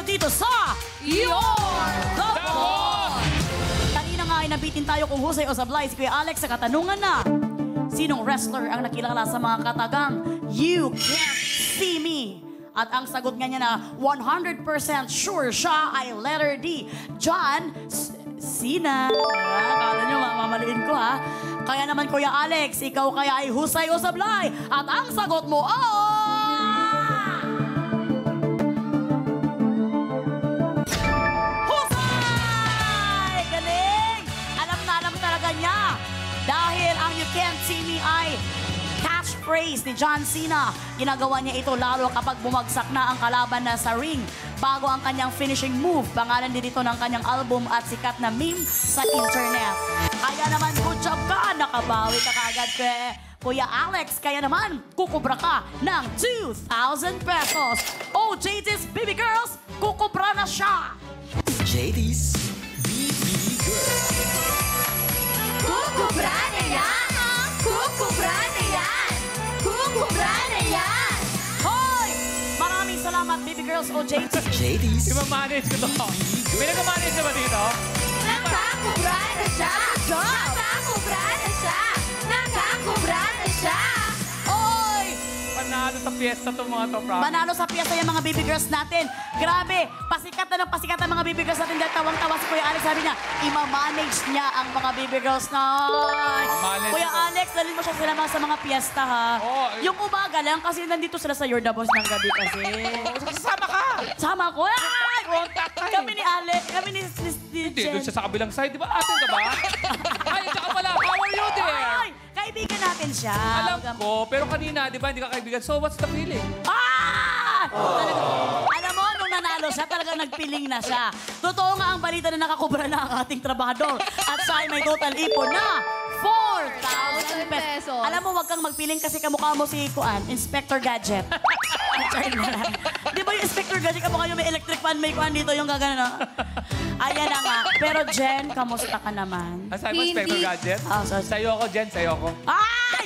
dito sa Your The Boss! Kanina nga ay nabitin tayo kung husay o sablay si Kuya Alex sa katanungan na sinong wrestler ang nakilala sa mga katagang You Can't See Me? At ang sagot nga niya na 100% sure siya ay letter D. John Cena. Akala nyo, mamamaliin ko ha. Kaya naman Kuya Alex, ikaw kaya ay husay o sablay? At ang sagot mo ay... Husay! Galing! Alam na alam talaga niya. Dahil ang You Can't See Me ay catchphrase ni John Cena. Ginagawa niya ito lalo kapag bumagsak na ang kalaban na sa ring bago ang kanyang finishing move. Pangalan din ito ng kanyang album at sikat na meme sa internet. Kaya naman, good job ka. Nakabawi ka kagad kay Kuya Alex. Kaya naman, kukubra ka ng 2,000 pesos. Oh, JD's Baby Girls, kukubra na siya. JD's BB Girls. Kukubra na yan! Kukubra na yan! Kukubra na yan! Hoy! Maraming salamat, Baby Girls o JD's. JD's I-manage ko to. May nag-manage na ba dito? Nakakubra na siya! Nakakubra na siya! Nakakubra na siya! Hoy! Panalo sa fiesta to mga to, promise. Manalo sa piyesta yung mga Baby Girls natin. Grabe, pasikat na ng pasikat ang mga Baby Girls natin dahil tawang-tawa si Kuya Alex. Sabi niya, ima-manage niya ang mga Baby Girls na. Manage Kuya ito. Alex, dalhin mo siya sila sa mga piyesta ha. Oo. Yung umaga lang kasi nandito sila sa Your The Boss ng gabi kasi. Sasama ka! Sama ko. Ay! Contact ka eh. Kami ni Alex, kami ni Hindi, Jen. doon siya sa kabilang side. Di ba atin ka ba? Ay, tsaka pala. How are you there? Ay! Kaibigan natin siya. Alam ko, pero kanina, di ba, hindi ka kaibigan. So, what's the feeling? Ah! Alam mo, nung nanalo siya, talagang nagpiling na siya. Totoo nga ang balita na nakakubra na ang ating trabahador. At siya ay may total ipon na 4,000 pesos. Alam mo, wag kang magpiling kasi kamukha mo si Kuan, Inspector Gadget. Di ba yung Inspector Gadget, kamukha yung may electric fan, may Kuan dito yung gagana na. Ayan na nga. Pero Jen, kamusta ka naman? Ang sabi mo, Inspector Gadget? Sorry. Sa'yo ako, Jen. Sa'yo ako. Ay!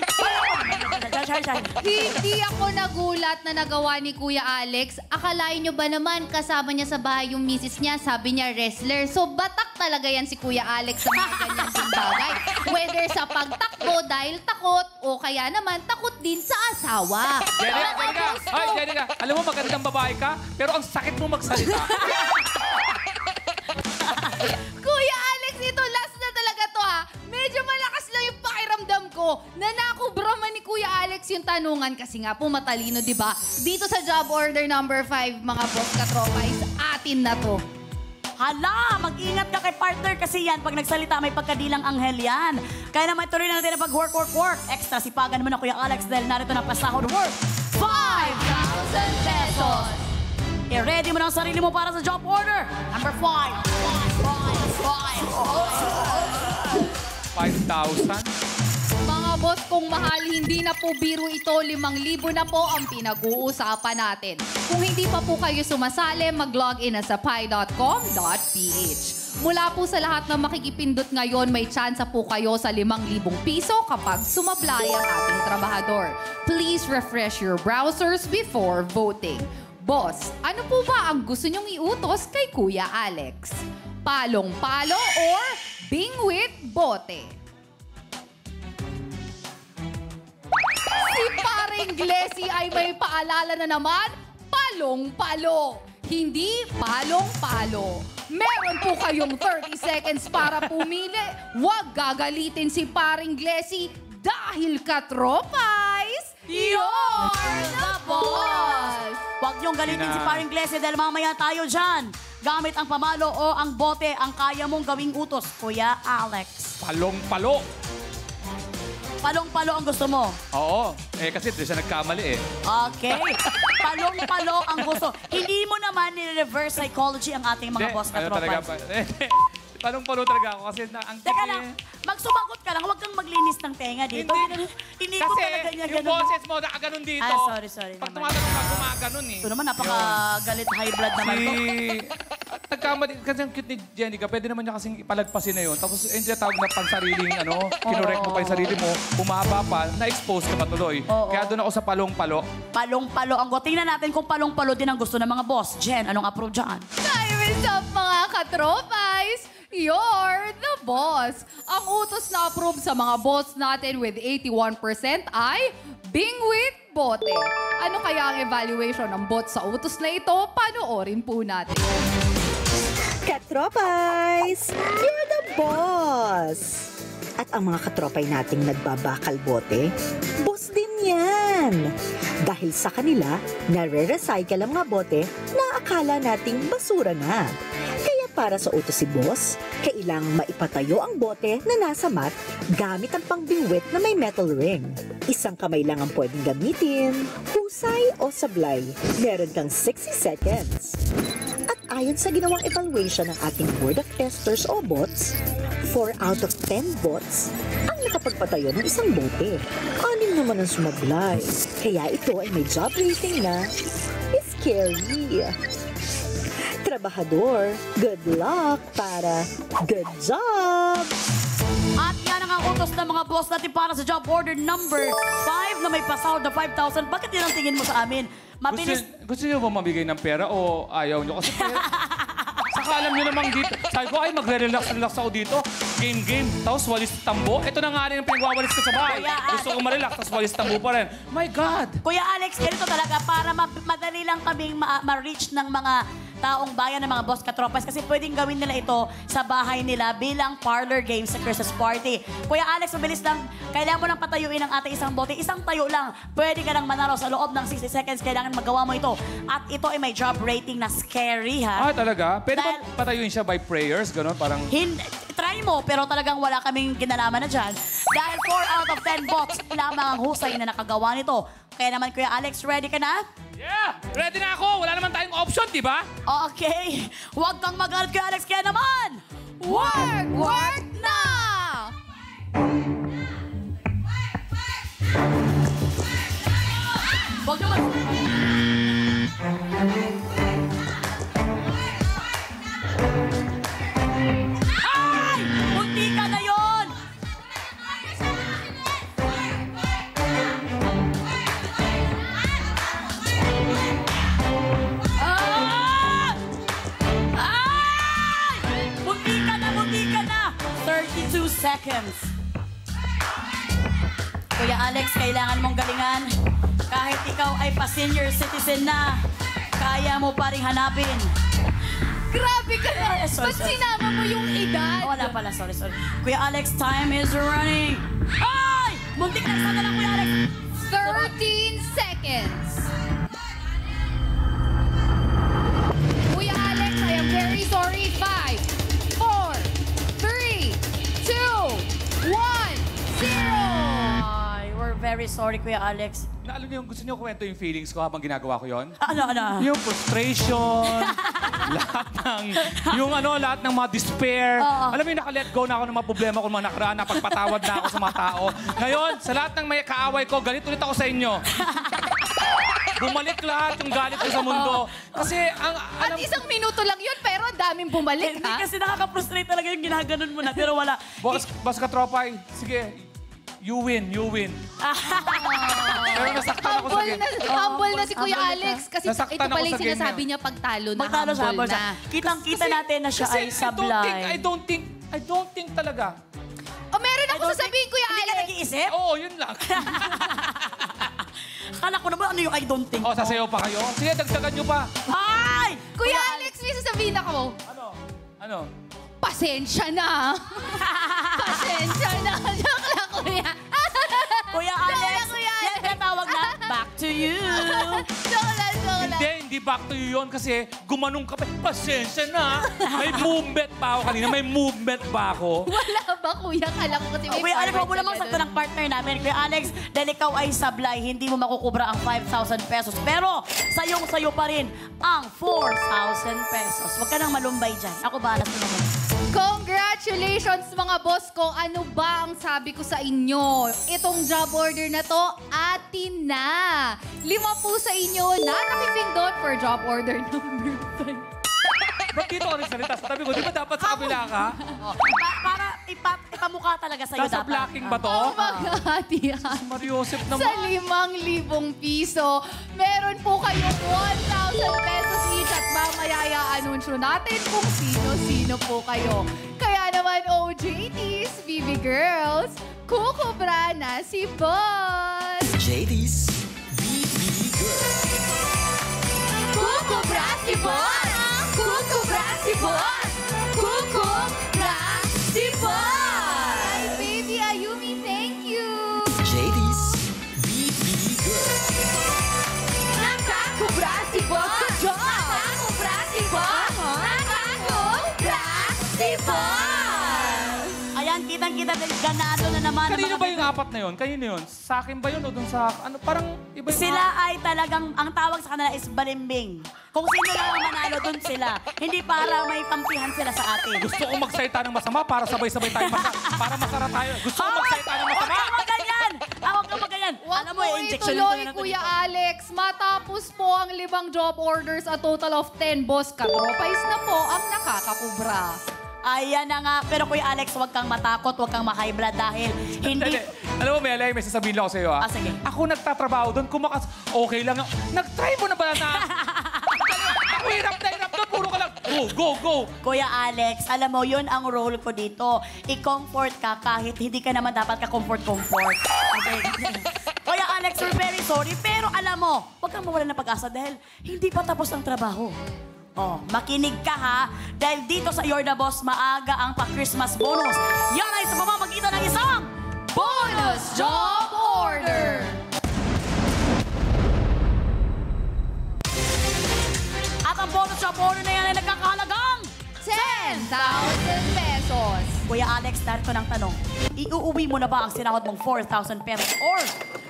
Hindi ako nagulat na nagawa ni Kuya Alex. Akalain nyo ba naman kasama niya sa bahay yung misis niya? Sabi niya wrestler. So batak talaga yan si Kuya Alex sa mga ganyan din bagay. Whether sa pagtakbo dahil takot o kaya naman takot din sa asawa. Jenica! Ay, Jenica! Alam mo, magandang babae ka, pero ang sakit mo magsalita. Kuya Alex, ito last na talaga to ha. Medyo malakas lang yung pakiramdam ko na nakubra man ni Kuya Alex yung tanungan kasi nga po matalino, di ba? Dito sa job order number 5, mga boss katropa, is atin na to. Hala, mag-ingat ka kay partner kasi yan, pag nagsalita, may pagkadilang anghel yan. Kaya naman tuloy na natin ang pag-work. Extra sipagan mo na Kuya Alex dahil narito na pasahod worth 5,000 pesos. I-ready mo na ang sarili mo para sa job order. Number 5. 5,000? Mga boss, kung mahal, hindi na po biro ito. 5,000 na po ang pinag-uusapan natin. Kung hindi pa po kayo sumasali, mag-login na sa pi.com.ph. Mula po sa lahat na makikipindot ngayon, may tsansa po kayo sa 5,000 piso kapag sumablay ang ating trabahador. Please refresh your browsers before voting. Boss, ano po ba ang gusto niyong iutos kay Kuya Alex? Palong-palo or bingwit bote? Si Paring Glessy ay may paalala na naman, palong-palo. Hindi palong-palo. Meron po kayong 30 seconds para pumili. Huwag gagalitin si Paring Glessy dahil katropais, you're the boss! Huwag niyong galitin si Paring Glessy dahil mamaya tayo dyan. Gamit ang pamalo o ang bote ang kaya mong gawing utos, Kuya Alex. Palong-palo. Palong-palo ang gusto mo. Oo. Kasi doon siya nagkamali eh. Okay. Palong-palo ang gusto. Hindi mo naman ni-reverse psychology ang ating mga boss na tropa. Palong-palo talaga ako kasi ang Teka lang, magsumagot ka lang. Huwag kang maglinis ng tenga dito. Hindi ko Kasi talaga niya yung ganun. boses mo nakaganon dito. Sorry Pag naman. tumatanong ka, gumaganon eh. Ito naman, napaka-galit high blood naman to. nagkamali, kasi ang cute ni Jenica, pwede naman niya kasing ipalagpasin na yun. Tapos yung tinatawag na pansariling, kinorek mo pa yung sarili mo, bumaba pa, na-expose ka pa tuloy. Kaya doon ako sa palong-palo. Palong-palo. Ang tingnan natin kung palong-palo din ang gusto ng mga boss. Jen, anong approve dyan? Time is up, mga katropais! You're the boss! Ang utos na approve sa mga boss natin with 81% ay Bingwit Bote. Ano kaya ang evaluation ng bot sa utos na ito? Panoorin po natin. Katropais! You're the boss! At ang mga katropay nating nagbabakal bote, boss din yan! Dahil sa kanila, nare-recycle ang mga bote na akala nating basura na. Kaya para sa utos si boss, kailangang maipatayo ang bote na nasa mat gamit ang pangbingwit na may metal ring. Isang kamay lang ang pwedeng gamitin, husay o sablay. Meron kang 60 seconds. At ayon sa ginawang evaluation ng ating Board of Testers o bots, 4 out of 10 bots ang nakapagpatayo ng isang bote. 6 naman ang sumablay. Kaya ito ay may job rating na scary. Trabahador, good luck para good job! At yan ang utos ng mga boss natin para sa job order number 5 na may pasahod na 5,000. Bakit yan ang tingin mo sa amin? Mabilis. Gusto niyo ba mamigay ng pera o ayaw niyo? Kasi saka alam niyo namang dito. Sabi ko, ay magre-relax ako dito. Game. Tapos walis tambo. Ito na nga rin ang pinagwawalis ko sa bahay. Gusto ko ma-relax, tapos walis tambo pa rin. My God! Kuya Alex, ganito talaga para madali lang kaming ma-reach ng mga taong bayan ng mga boss katropas kasi pwedeng gawin nila ito sa bahay nila bilang parlor game sa Christmas party. Kuya Alex, mabilis lang. Kailangan mo lang patayuin ang ating isang bote. Isang tayo lang. Pwede ka nang manalo sa loob ng 60 seconds. Kailangan magawa mo ito. At ito ay may job rating na scary, ha? Ah, talaga? Pwede ba patayuin siya by prayers? Ganon, parang... Try mo, pero talagang wala kaming kinalaman na dyan. Dahil 4 out of 10 bots lamang ang husay na nakagawa nito. Kaya naman, Kuya Alex, ready ka na? Yeah! Ready na ako! Wala naman tayong option, di ba? Okay. Huwag kang magalit, Kuya Alex. Kaya naman, Work na! huwag naman. Ay! Munti ka na yun! Ah! Ay! Munti ka na! 32 seconds. Kuya Alex, kailangan mong galingan. Kahit ikaw ay pa-senior citizen na, kaya mo pa rin hanapin. Grabe ka na! Sorry, Ba't sorry. sinama mo yung edad? Wala pala, sorry. Kuya Alex, time is running. Ay! Muntik na sana lang, Kuya Alex. 13 seconds. Kuya Alex, I am very sorry. 5, 4, 3, 2, 1, 0. Ay, we're very sorry, Kuya Alex. Alam niyo, gusto niyo kwento yung feelings ko habang ginagawa ko yon? Ano? Yung frustration, lahat ng mga despair. Alam mo yung naka-let go na ako ng mga problema ko, mga nakaraan, napagpatawad na ako sa mga tao. Ngayon, sa lahat ng may kaaway ko, galit ulit ako sa inyo. Bumalik lahat yung galit ko sa mundo. Kasi At isang minuto lang yun, pero ang daming bumalik, Hindi ha? kasi nakaka-frustrate talaga yung ginaganon mo na, pero wala. Boss Katropay, sige, you win. Pero nasaktan ako sa game. Humble na si Kuya humble Alex. Kasi Nasaktan ito ako pala sa yung game sinasabi niya. niya pagtalo na Magtalo siya, humble na. Kitang-kita natin na siya ay sablay. I don't think talaga. O meron ako sasabihin, Kuya Hindi ka Alex. nag-iisip? Oo, yun lang. Akala ko naman ano yung I don't think. O, sasayaw pa kayo? Sige, dagdagan nyo pa. Ay! Kuya Alex, may sasabihin ako. Ano? Pasensya na. Pasensya na. Joke lang, Kuya. Kuya Alex, yan ang tawag na back to you. Joke lang. Hindi back to you yun kasi gumanong ka pa. Pasensya na. May movement pa ako kanina. May movement ba ako? Wala ba, Kuya? Kala ko kasi may Kuya Alex, forward huwag mo namang ka sakto ganun. ng partner namin. Kuya Alex, dahil ikaw ay sablay, hindi mo makukubra ang 5,000 pesos. Pero sayong-sayo pa rin ang 4,000 pesos. Huwag ka nang malumbay dyan. Ako bahala sa naman. Congratulations, mga boss ko. Ano ba ang sabi ko sa inyo? Itong job order na to, atin na. 5 po sa inyo na nakipindot for job order number 5. Ba't dito ka rin salita? Sa tabi ko, di ba dapat sa kabila ka? Para ipamukha talaga sa'yo Nasa dapat. blocking ba to? Maghahatihan. Mariosep Sa naman. 5,000 piso, meron po kayong 1,000 pesos each at mamaya i-anunsyo natin kung sino-sino po kayo. Kaya naman, OJTs, BB Girls, kukubra na si Boss! JD's BB Girl. Kukubra si Boss! Kukubra si Boss! Kukubra si Boss! Hi, baby Ayumi, thank you! JD's BB Girl. Nakakubra si Boss! Nakakubra si Boss! Nakakubra si Boss! Ayan, kitang-kita din. Ganado na naman. Kanino mga ba yung apat na yun? Kanino yun? Sa akin ba yun o dun sa... Ano, parang iba yung... Sila ay talagang, ang tawag sa kanila is balimbing. Kung sino lang ang manalo, dun sila. Hindi para may kampihan sila sa atin. Gusto kong magsalita ng masama para sabay-sabay tayo para masara tayo. Gusto kong magsalita ng Huwag masama. kang maganyan! Huwag kang maganyan! Huwag Alam mo mo, injection ituloy, na Kuya Alex. Matapos po ang 5 job orders, a total of 10 boss katropais na po ang nakakakubra. Ayan na nga. Pero Kuya Alex, huwag kang matakot, huwag kang ma-high blood dahil hindi... Alam mo, Melay, may sasabihin lang ako sa'yo, ha? Sige. Ako nagtatrabaho doon, okay lang. Nag-try mo na ba na? Ako hirap doon, puro ka lang. Go! Kuya Alex, alam mo, yun ang role ko dito. I-comfort ka kahit hindi ka naman dapat ka-comfort. Okay? Kuya Alex, we're very sorry. Pero alam mo, huwag kang mawala ng pag-asa dahil hindi pa tapos ang trabaho. Oh, makinig ka ha. Dahil dito sa You're the Boss, maaga ang pa-Christmas bonus. Yan ay sa pamamagitan ng isang Bonus job order! At ang bonus job order na yan ay nagkakahalagang 10,000 pesos. Kuya Alex, narito ng tanong. Iuuwi mo na ba ang sinahod mong 4,000 pesos or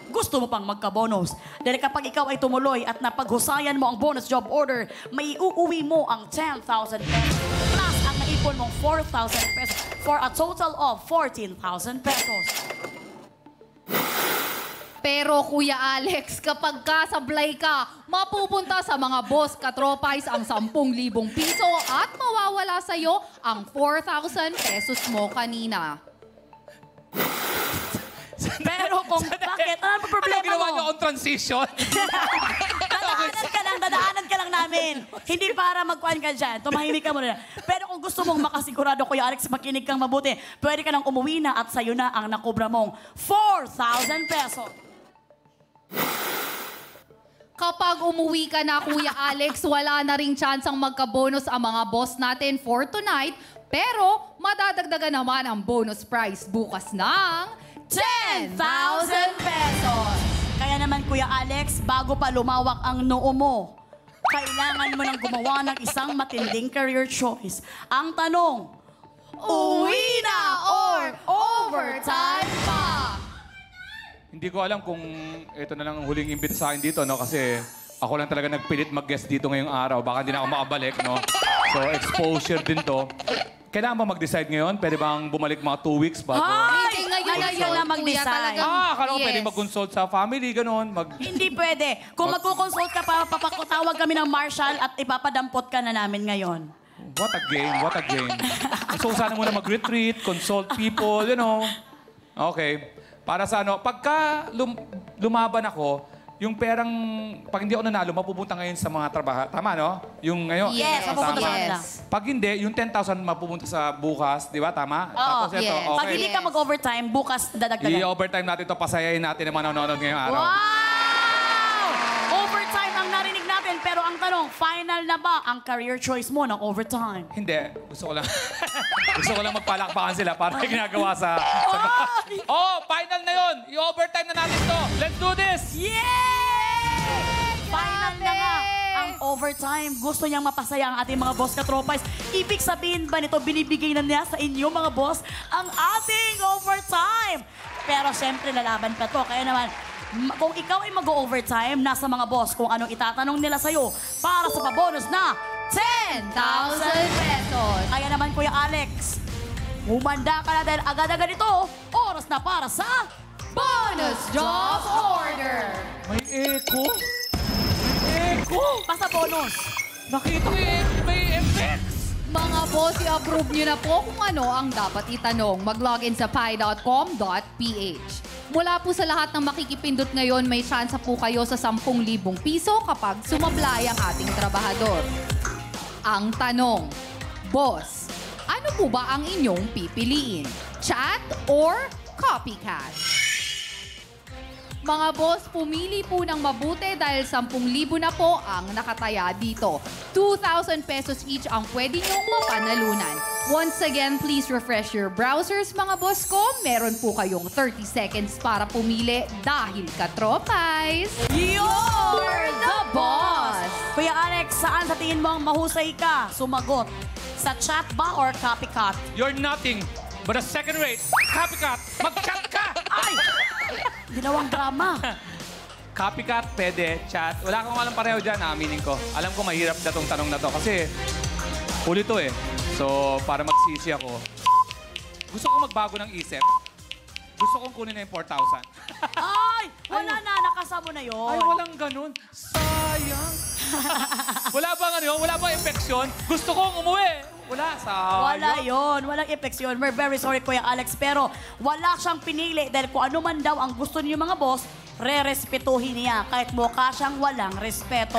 gusto mo pang magka-bonus? Dahil kapag ikaw ay tumuloy at napaghusayan mo ang bonus job order, may iuuwi mo ang 10,000 pesos plus ang naipon mong 4,000 pesos for a total of 14,000 pesos. Pero Kuya Alex, kapag kasablay ka, mapupunta sa mga boss katropais ang 10,000 piso at mawawala sa'yo ang 4,000 pesos mo kanina. Pero kung bakit? Ano ang problema Ano ginawa mo? niyo akong transition? Dadaanan ka lang namin. Hindi para magkuhan ka dyan. Tumahimik ka muna. Pero kung gusto mong makasigurado, Kuya Alex, makinig kang mabuti, pwede ka nang umuwi na at sa'yo na ang nakubra mong 4,000 pesos. Kapag umuwi ka na, Kuya Alex, wala na ring tsansang magka-bonus ang mga boss natin for tonight. Pero madadagdagan naman ang bonus prize bukas ng 10,000 pesos. Kaya naman, Kuya Alex, bago pa lumawak ang noo mo, kailangan mo nang gumawa ng isang matinding career choice. Ang tanong, uwi na or overtime pa? Hindi ko alam kung ito na lang ang huling imbita sa akin dito, no? Kasi ako lang talaga nagpilit mag-guest dito ngayong araw. Baka hindi na ako makabalik, no? So, exposure din to. Kailangan ba mag-decide ngayon? Pwede bang bumalik mga 2 weeks bago? Hindi, ngayon na yun, na Kuya, mag-decide. talagang- Akala ko Yes. pwede mag-consult sa family, ganun. Hindi pwede. Kung magkukonsult ka pa, papakutawag kami ng marshal at ipapadampot ka na namin ngayon. What a game, what a game. So, sana muna mag-retreat, consult people, you know. Okay. Para sa ano, pagka lumaban ako, yung perang, pag hindi ako nanalo, mapupunta ngayon sa mga trabaho. Tama, no? Yung ngayon. Yes, mapupunta sa kanila. Pag hindi, yung 10,000 mapupunta sa bukas, di ba? Tama? Oo, Tapos ito, yes. Pag hindi okay. ka mag-overtime, bukas dadagdagan. I-overtime natin to, pasayahin natin ang manonood ngayong araw. Wow! Overtime ang narinig natin, pero ang tanong, final na ba ang career choice mo ng overtime? Hindi. Gusto ko lang. Gusto ko lang magpalakpakan sila para yung ginagawa sa... final na yon. I-overtime na natin to. Let's do this! Yay! Final na nga ang overtime. Gusto niyang mapasaya ang ating mga boss katropais. Ibig sabihin ba nito, binibigay na niya sa inyo mga boss ang ating overtime? Pero syempre, lalaban pa to. Kaya naman, kung ikaw ay mag-overtime, nasa mga boss kung anong itatanong nila sa'yo para sa pabonus na 10,000 pesos. Kaya naman, Kuya Alex, humanda ka na dahil agad-agad ito, oras na para sa Bonus job order. May echo? May echo? basta bonus. Nakita ko may echo Mga boss, i-approve nyo na po kung ano ang dapat itanong. Mag-login sa pi.com.ph. Mula po sa lahat ng makikipindot ngayon, may chance po kayo sa 10,000 piso kapag sumablay ang ating trabahador. Ang tanong, boss, ano po ba ang inyong pipiliin? Chat or copycat? Mga boss, pumili po ng mabuti dahil 10,000 na po ang nakataya dito. 2,000 pesos each ang pwede nyong mapanalunan. Once again, please refresh your browsers, mga boss ko. Meron po kayong 30 seconds para pumili dahil katropais. You're the boss! Kuya Alex, saan sa tingin mo ang mahusay ka? Sumagot. Sa chat ba or copycat? You're nothing but a second-rate copycat. Mag-chat ka! Ay! Ginawang drama. Copycat, pwede, chat. Wala kang alam pareho dyan, aminin ko. Alam ko mahirap na tong tanong na to kasi huli to eh. So, para magsisi ako, gusto ko magbago ng isip. Gusto kong kunin na yung 4,000. Ay! Wala na, nakasama na yun. Ay, walang ganun. Sayang. Wala bang ano yun? Wala bang infeksyon? Gusto kong umuwi. Wala, sayang. Wala yun. Walang infeksyon. We're very sorry, Kuya Alex. Pero wala siyang pinili dahil kung ano man daw ang gusto niyo mga boss, re-respetuhin niya. Kahit mukha siyang walang respeto.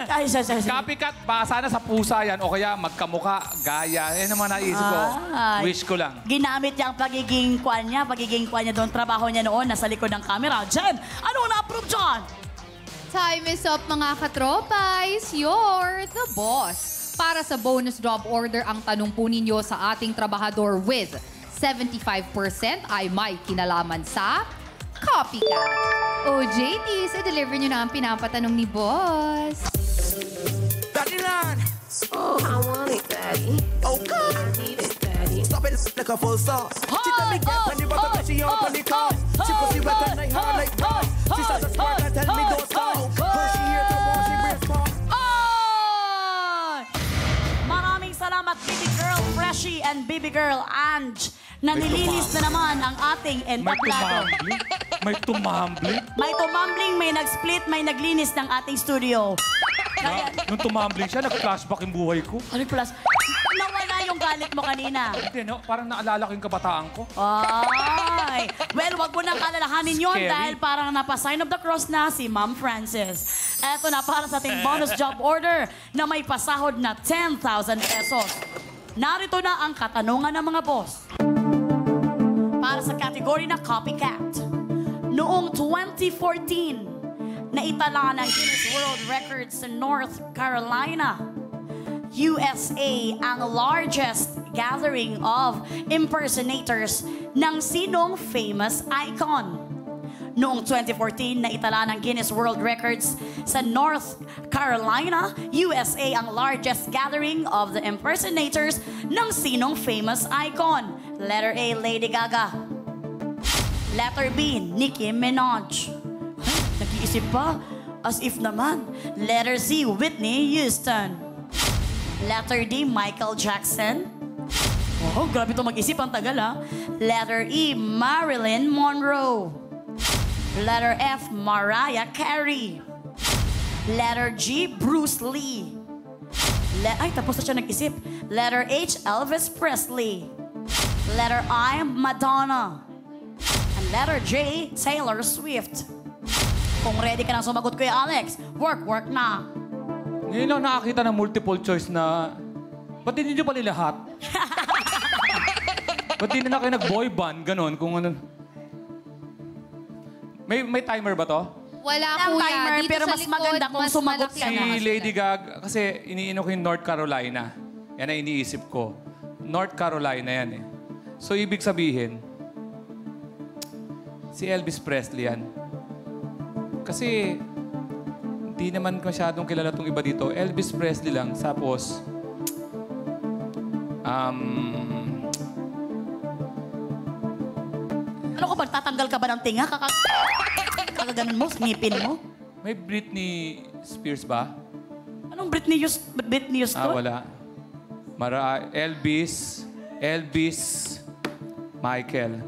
Ay, Copycat, baka sana sa pusa yan o kaya magkamuka, gaya. Yan naman naisip ko. Ay. Wish ko lang. Ginamit niya ang pagiging kwan niya doon. Trabaho niya noon, nasa likod ng camera. Jen, ano na-approve dyan? Time is up, mga katropais. You're the boss. Para sa bonus job order, ang tanong po ninyo sa ating trabahador with 75% ay may kinalaman sa copycat. O JTs, i-deliver nyo na ang pinapatanong ni boss. Daddy land. Oh, I want it, daddy. Okay. I need it, daddy. Stop it like a full sauce. She tell me get on the bottom, but she up on the car. She pussy wet and I hard like that. She says a smart and tell me don't stop. Cause she here to watch she breast pump. Ay! Maraming salamat, baby girl Freshie and baby girl Ange. Na nilinis na naman ang ating May entablado. tumambling. May tumambling. May tumambling, may nag-split, may naglinis ng ating studio. Nung tumambling siya, nag-flashback yung buhay ko. Ano plus? Nawala yung galit mo kanina. Hindi, no? Parang naalala ko yung kabataan ko. Ay! Well, wag mo nang alalahanin yun Scary. dahil parang napa-sign of the cross na si Ma'am Frances. Eto na para sa ating bonus job order na may pasahod na 10,000 pesos. Narito na ang katanungan ng mga boss. Para sa kategory na copycat. Noong 2014, naitala ng Guinness World Records sa North Carolina, USA ang largest gathering of impersonators ng sinong famous icon. Noong 2014, naitala ng Guinness World Records sa North Carolina, USA ang largest gathering of the impersonators ng sinong famous icon. Letter A, Lady Gaga. Letter B, Nicki Minaj. Ay, nag-iisip pa. As if naman. Letter C, Whitney Houston. Letter D, Michael Jackson. Oh, grabe ito mag-isip. Ang tagal, ha? Letter E, Marilyn Monroe. Letter F, Mariah Carey. Letter G, Bruce Lee. Ay, tapos na siya nag-isip. Letter H, Elvis Presley. Letter I, Madonna. And letter J, Taylor Swift. Kung ready ka na sumagot, Kuya Alex, work na. Ngayon lang nakakita ng multiple choice na, ba't hindi nyo pa lahat? Ba't hindi na kayo nag-boy band, ganon, kung ano. May timer ba to? Wala, Walang kuya. timer, Dito pero sa mas likod, maganda kung mas sumagot malaki ka ang na. Si mas Lady Gaga, kasi iniino ko yung North Carolina. Yan ang iniisip ko. North Carolina yan eh. So, ibig sabihin, si Elvis Presley yan. Kasi, hindi naman masyadong kilala tong iba dito. Elvis Presley lang. Tapos, Ano ko, magtatanggal ka ba ng tinga? Kakaganon mo, ngipin mo? may Britney Spears ba? Anong Britney Houston? Wala. Elvis, Michael.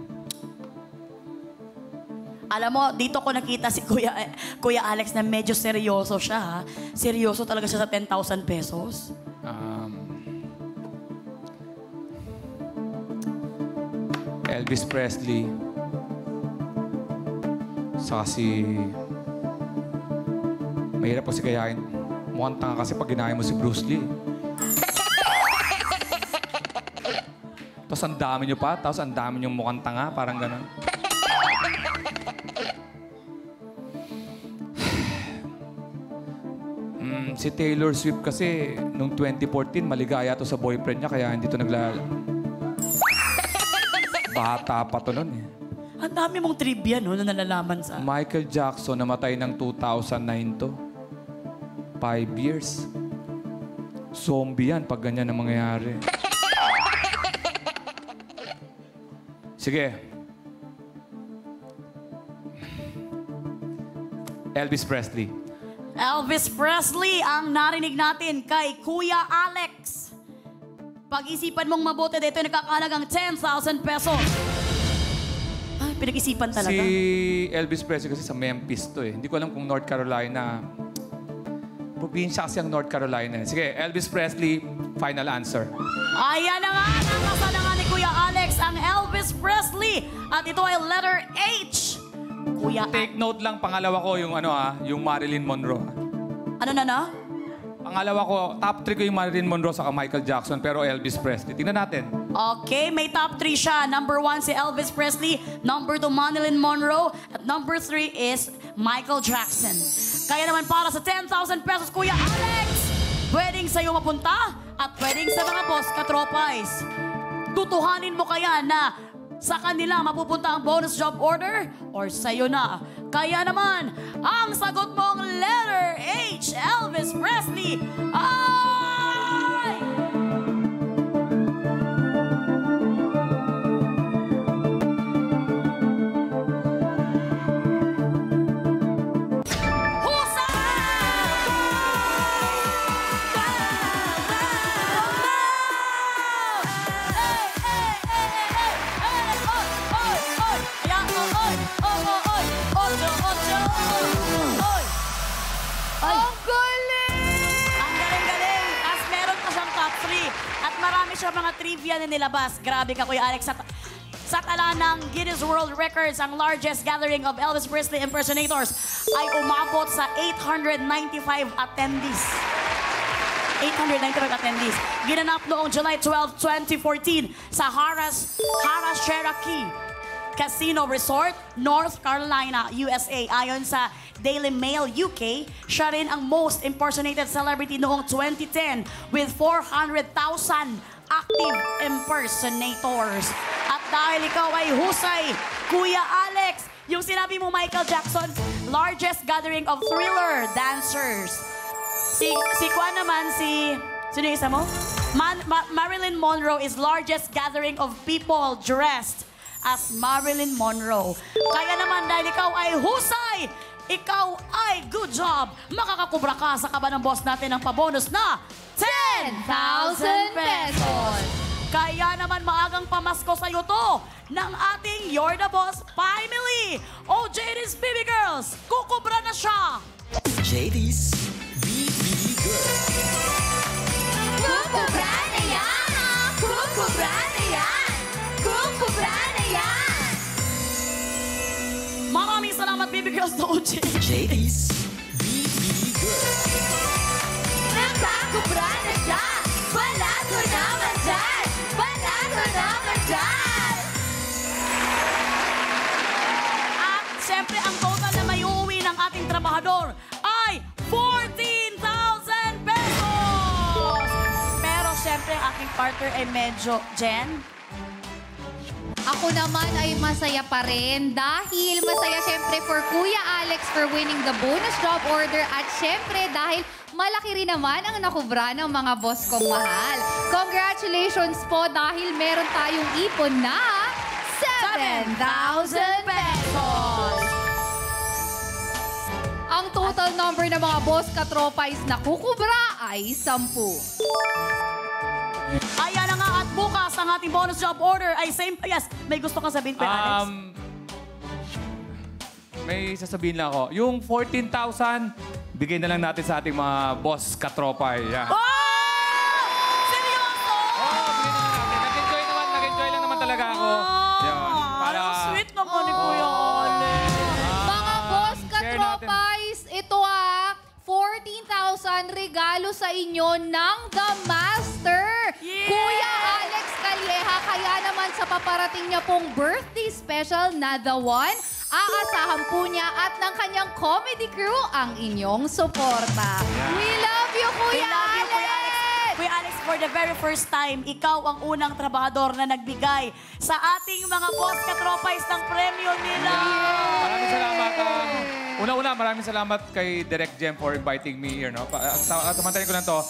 Alam mo, dito ko nakita si Kuya Alex na medyo seryoso siya, ha? Seryoso talaga siya sa 10,000 pesos. Elvis Presley. Saka si... Mahirap kasi kayain. Mukhang tanga kasi pag ginaya mo si Bruce Lee. Tapos ang dami nyo pa. Tapos ang dami nyo mukhang tanga. Parang gano'n. Si Taylor Swift kasi nung 2014, maligaya to sa boyfriend niya kaya hindi to Bata pa to nun eh. Ang dami mong trivia, no, na nalalaman sa... Michael Jackson namatay ng 2009 to. 5 years. Zombie yan pag ganyan ang mangyayari. Sige. Elvis Presley. Elvis Presley ang narinig natin kay Kuya Alex. Pag-isipan mong mabuti dito ay nakakahalagang 10,000 pesos. Ay, pinag-isipan talaga. Si Elvis Presley kasi sa Memphis to eh. Hindi ko alam kung North Carolina. Probinsya kasi ang North Carolina. Sige, Elvis Presley, final answer. Ayan na nga, nakasa na nga ni Kuya Alex ang Elvis Presley. At ito ay letter H. Kuya, Take note lang, pangalawa ko yung yung Marilyn Monroe. ano na? Pangalawa ko, top 3 ko yung Marilyn Monroe saka Michael Jackson, pero Elvis Presley. Tingnan natin. Okay, may top 3 siya. Number 1 si Elvis Presley, number 2 Marilyn Monroe, at number 3 is Michael Jackson. Kaya naman para sa 10,000 pesos, Kuya Alex, pwedeng sa'yo mapunta at pwedeng sa mga boss katropais. Tutuhanin mo kaya na sa kanila mapupunta ang bonus job order or sa'yo na? Kaya naman, ang sagot mong letter H, Elvis Presley, ay... Ang galing! Ang galing-galing. As meron pa siyang top 3. At marami siya mga trivia na nilabas. Grabe ka, Kuya Alex. Sa tala ng Guinness World Records, ang largest gathering of Elvis Presley impersonators ay umabot sa 895 attendees. 895 attendees. Ginanap noong July 12, 2014 sa Harrah's Cherokee Casino Resort, North Carolina, USA. Ayon sa Daily Mail UK, siya rin ang most impersonated celebrity noong 2010 with 400,000 active impersonators. At dahil ikaw ay husay, Kuya Alex, yung sinabi mo Michael Jackson, largest gathering of Thriller dancers. Si Kwan naman, sino yung isa mo? Marilyn Monroe is largest gathering of people dressed as Marilyn Monroe. Kaya naman dahil ikaw ay husay, ikaw ay good job. Makakakubra ka sa kaba ng boss natin ng pabonus na 10,000 pesos. Kaya naman maagang pamasko sa'yo to ng ating You're the Boss family. O JD's Baby Girls, kukubra na siya. JD's BB Girl. Kukubra na yan! Kukubra na yan! Kukubra na yan! Maraming salamat, Baby Girls, to OJ. JD's BB Girl. Nakakubra na siya! Balato naman dyan! Balato naman dyan! At siyempre, ang total na may uuwi ng ating trabahador ay 14,000 pesos! Pero siyempre, ang aking partner ay medyo, Jen, Ako naman ay masaya pa rin dahil masaya syempre for Kuya Alex for winning the bonus job order at syempre dahil malaki rin naman ang nakubra ng mga boss kong mahal. Congratulations po dahil meron tayong ipon na 7,000 pesos! Ang total number ng mga boss katropais na kukubra ay 10. ayan na nga at bukas ang ating bonus job order ay same. Yes, may gusto kang sabihin, Kuya Alex? May sasabihin lang ako. Yung 14,000, bigay na lang natin sa ating mga boss katropay. Yeah. Oh! Seryoso? Oh, bigay na lang natin. Nag-enjoy lang naman talaga ako. Yun. naman regalo sa inyo ng The Master. Yes! Kuya Alex Calleja, kaya naman sa paparating niya pong birthday special na The One, aasahan po niya at ng kanyang comedy crew ang inyong suporta. We love you, We Kuya love you, Alex! Kuya Alex. Kuya Alex, for the very first time, ikaw ang unang trabahador na nagbigay sa ating mga boss katropais ng premyo nila. Maraming salamat. Una-una, maraming salamat kay Direct Jem for inviting me here. No? Samantalin ko lang to.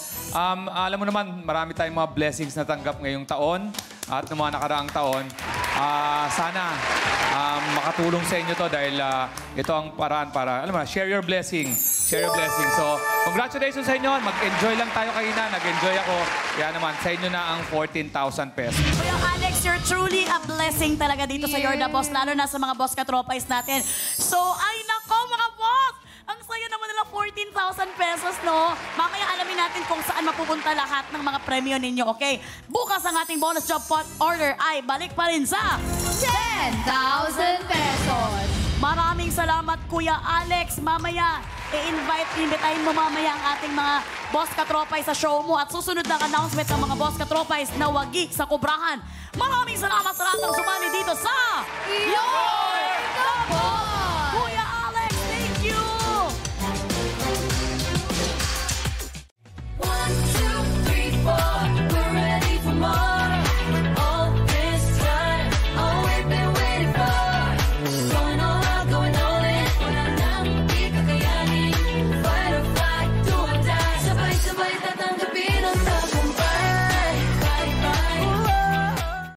Alam mo naman, marami tayong mga blessings na tanggap ngayong taon at ng mga nakaraang taon. Sana makatulong sa inyo to dahil ito ang paraan para, alam mo na, share your blessing. Share your blessing. So, congratulations sa inyo. Mag-enjoy lang tayo kanina. Nag-enjoy ako. Kaya naman, sa inyo na ang 14,000 pesos. Kuya Alex, you're truly a blessing talaga dito sa You're the Boss, lalo na sa mga boss katropais natin. So, ay nako mga boss! Ang saya naman nila 14,000 pesos, no? Mamaya alamin natin kung saan mapupunta lahat ng mga premyo ninyo, okay? Bukas ang ating bonus job pot order ay balik pa rin sa 10,000 pesos. Maraming salamat, Kuya Alex. Mamaya, imbitahin mo mamaya ang ating mga boss katropay sa show mo at susunod ng announcement ng mga boss katropay na wagi sa kubrahan. Maraming salamat sa lahat ng sumali dito sa Yo!